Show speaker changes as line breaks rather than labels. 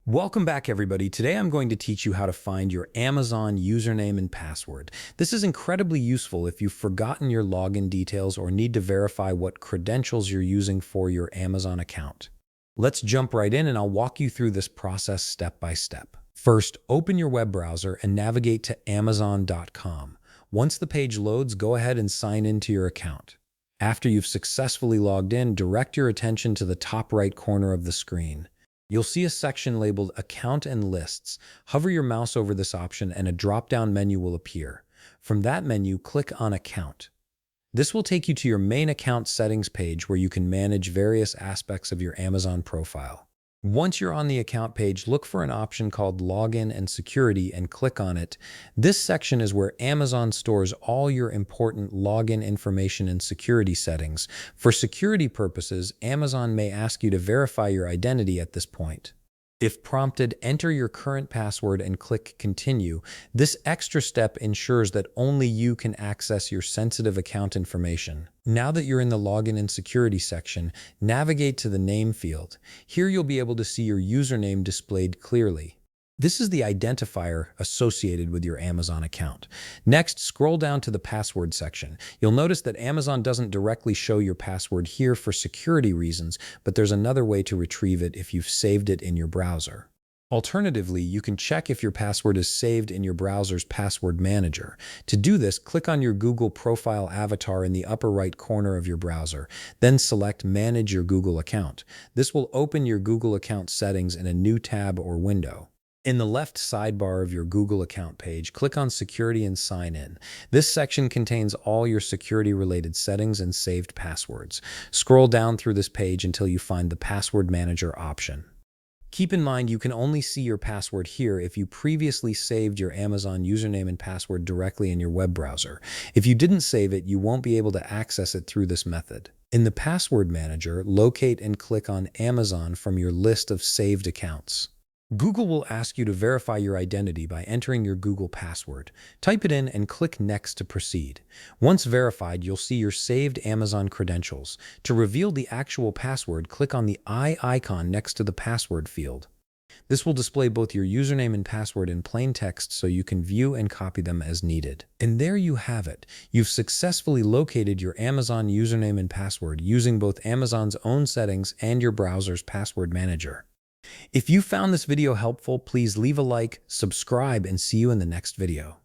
Welcome back, everybody. Today I'm going to teach you how to find your Amazon username and password. This is incredibly useful if you've forgotten your login details or need to verify what credentials you're using for your Amazon account. Let's jump right in and I'll walk you through this process step by step. First, open your web browser and navigate to Amazon.com. Once the page loads, go ahead and sign into your account. After you've successfully logged in, direct your attention to the top right corner of the screen. You'll see a section labeled Account and Lists. Hover your mouse over this option and a drop-down menu will appear. From that menu, click on Account. This will take you to your main account settings page where you can manage various aspects of your Amazon profile. Once you're on the account page, look for an option called Login and Security and click on it. This section is where Amazon stores all your important login information and security settings. For security purposes, Amazon may ask you to verify your identity at this point. If prompted, enter your current password and click Continue. This extra step ensures that only you can access your sensitive account information. Now that you're in the Login and Security section, navigate to the Name field. Here you'll be able to see your username displayed clearly. This is the identifier associated with your Amazon account. Next, scroll down to the Password section. You'll notice that Amazon doesn't directly show your password here for security reasons, but there's another way to retrieve it if you've saved it in your browser. Alternatively, you can check if your password is saved in your browser's password manager. To do this, click on your Google profile avatar in the upper right corner of your browser. Then select Manage your Google account. This will open your Google account settings in a new tab or window. In the left sidebar of your Google account page, click on Security and Sign In. This section contains all your security-related settings and saved passwords. Scroll down through this page until you find the Password Manager option. Keep in mind you can only see your password here if you previously saved your Amazon username and password directly in your web browser. If you didn't save it, you won't be able to access it through this method. In the Password Manager, locate and click on Amazon from your list of saved accounts. Google will ask you to verify your identity by entering your Google password. Type it in and click Next to proceed. Once verified, you'll see your saved Amazon credentials. To reveal the actual password, click on the eye icon next to the password field. This will display both your username and password in plain text so you can view and copy them as needed. And there you have it. You've successfully located your Amazon username and password using both Amazon's own settings and your browser's password manager. If you found this video helpful, please leave a like, subscribe, and see you in the next video.